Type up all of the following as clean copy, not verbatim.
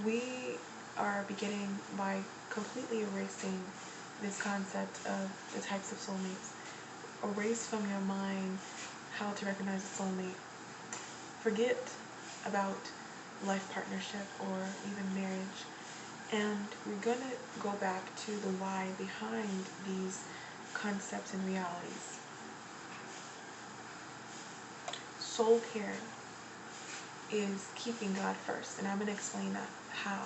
we are beginning by completely erasing this concept of the types of soulmates. Erase from your mind how to recognize a soulmate. Forget about life partnership or even marriage. And we're going to go back to the why behind these concepts and realities. Soul care is keeping God first. And I'm going to explain that, how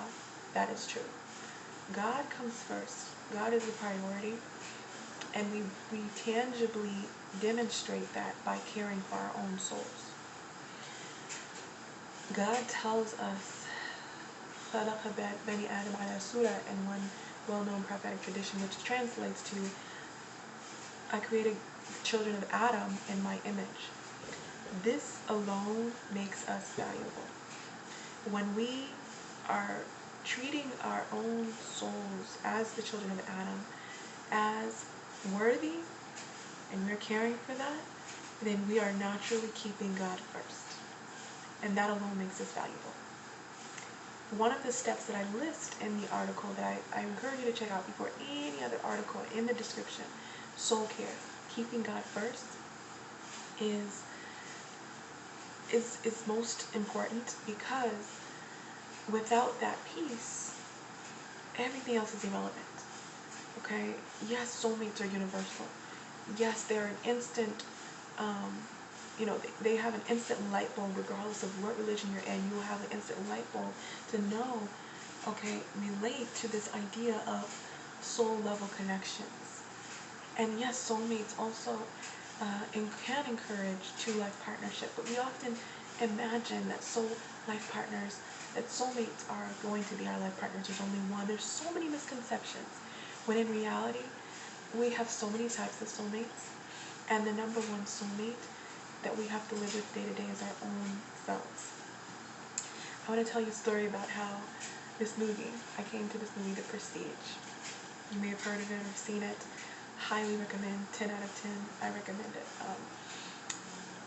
that is true. God comes first. God is the priority. And we tangibly demonstrate that by caring for our own souls. God tells us, Bani Adam ala Surah, in one well-known prophetic tradition, which translates to, I created children of Adam in my image. This alone makes us valuable. When we are treating our own souls as the children of Adam, as worthy, and we're caring for that, then we are naturally keeping God first. And that alone makes us valuable. One of the steps that I list in the article that I encourage you to check out before any other article in the description, soul care, keeping God first, is most important, because without that piece, everything else is irrelevant. Okay? Yes, soulmates are universal. Yes, they're an instant, they have an instant light bulb regardless of what religion you're in. You will have an instant light bulb to know, okay, relate to this idea of soul level connections. And yes, soulmates also can encourage true life partnership, but we often imagine that that soulmates are going to be our life partners. There's only one. There's so many misconceptions, when in reality, we have so many types of soulmates, and the number one soulmate that we have to live with day to day is our own selves. I want to tell you a story about how I came to this movie, The Prestige. You may have heard of it or seen it. Highly recommend, 10 out of 10, I recommend it.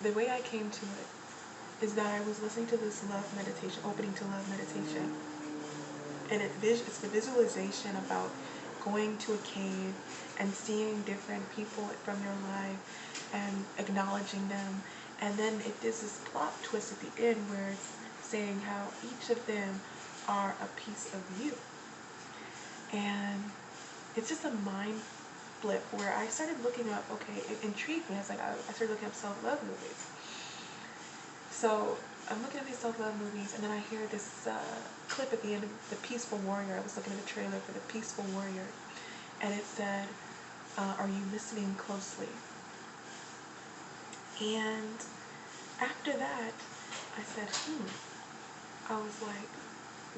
The way I came to it is that I was listening to this love meditation, opening to love meditation. And it's the visualization about going to a cave and seeing different people from your life and acknowledging them. And then it is this plot twist at the end where it's saying how each of them are a piece of you. And it's just a mind flip where I started looking up, okay, it intrigued me. I started looking up self-love movies. So I'm looking at these self-love movies, and then I hear this clip at the end of The Peaceful Warrior. I was looking at the trailer for The Peaceful Warrior, and it said, are you listening closely? And after that, I said, I was like,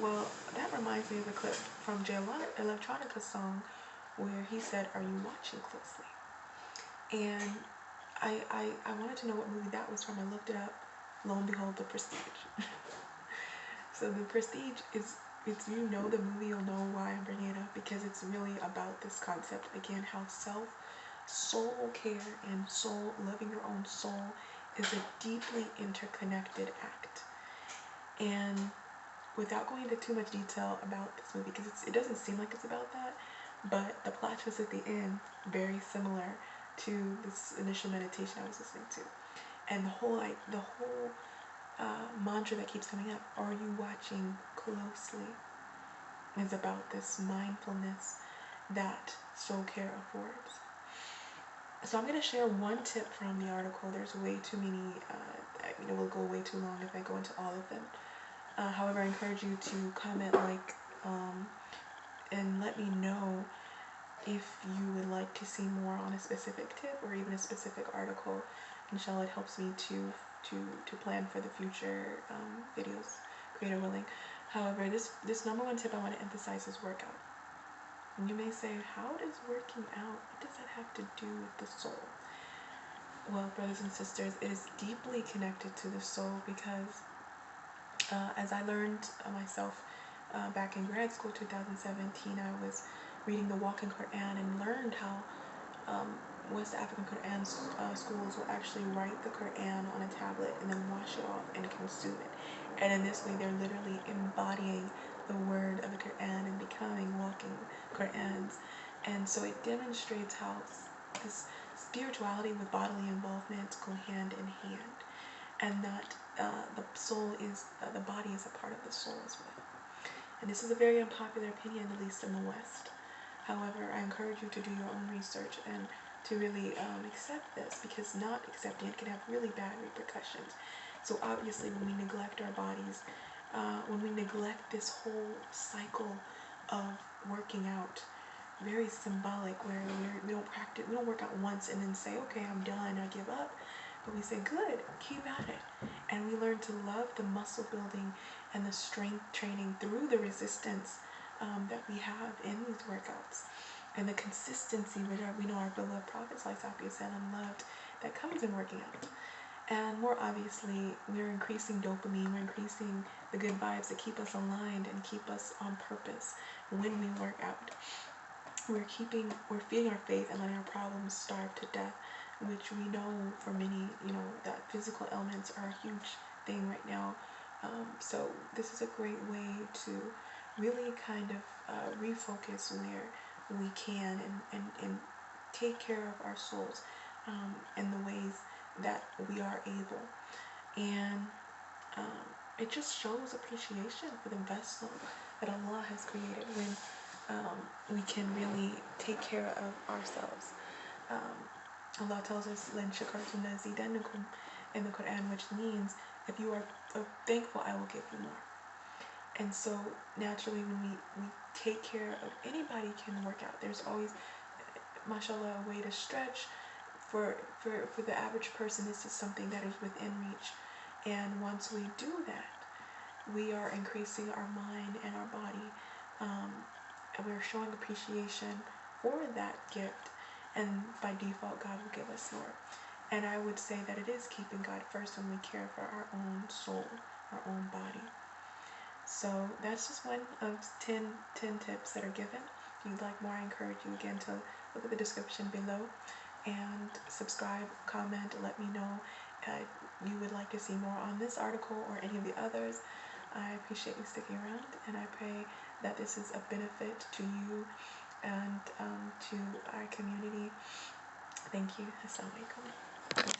well, that reminds me of a clip from Jay Electronica's song where he said, are you watching closely? And I wanted to know what movie that was from. I looked it up. Lo and behold, The Prestige. So The Prestige is, if you know the movie, you'll know why I'm bringing it up, because it's really about this concept, again, how soul care and loving your own soul is a deeply interconnected act. And without going into too much detail about this movie, because it doesn't seem like it's about that, but the plot twist at the end, very similar to this initial meditation I was listening to. And the whole mantra that keeps coming up, are you watching closely, is about this mindfulness that soul care affords. So I'm going to share one tip from the article. There's way too many, it will go way too long if I go into all of them. However, I encourage you to comment, and let me know if you would like to see more on a specific tip or even a specific article. Inshallah, it helps me to plan for the future videos, creator willing. However, this number one tip I want to emphasize is workout. And you may say, how does working out, what does that have to do with the soul? Well, brothers and sisters, it is deeply connected to the soul, because as I learned myself back in grad school 2017, I was reading the Walking Quran and learned how West African Quran schools will actually write the Quran on a tablet and then wash it off and consume it. And in this way, they're literally embodying the word of the Quran and becoming walking Qurans. And so it demonstrates how this spirituality with bodily involvement go hand in hand, and that the soul is, the body is a part of the soul as well. And this is a very unpopular opinion, at least in the West. However, I encourage you to do your own research and to really accept this, because not accepting it can have really bad repercussions. So obviously when we neglect our bodies, when we neglect this whole cycle of working out, very symbolic, where we don't practice, we don't work out once and then say, okay, I'm done, I give up. But we say, good, keep at it. And we learn to love the muscle building and the strength training through the resistance that we have in these workouts. And the consistency, which we know our beloved Prophet ﷺ loved, that comes in working out. And more obviously, we're increasing dopamine, we're increasing the good vibes that keep us aligned and keep us on purpose when we work out. We're feeding our faith and letting our problems starve to death, which we know for many, that physical ailments are a huge thing right now. So this is a great way to really kind of refocus where we can and take care of our souls in the ways that we are able. And it just shows appreciation for the vessel that Allah has created when we can really take care of ourselves. Allah tells us, "Lan shakartum lazidannakum" in the Quran, which means if you are thankful, I will give you more. And so naturally, when we take care of, anybody can work out. There's always, mashallah, a way to stretch. For the average person, this is something that is within reach. And once we do that, we are increasing our mind and our body. And we're showing appreciation for that gift. And by default, God will give us more. And I would say that it is keeping God first when we care for our own soul, our own body. So that's just one of 10 tips that are given. If you'd like more, I encourage you again to look at the description below and subscribe, comment, let me know if you would like to see more on this article or any of the others. I appreciate you sticking around, and I pray that this is a benefit to you and to our community. Thank you. Assalamu alaikum.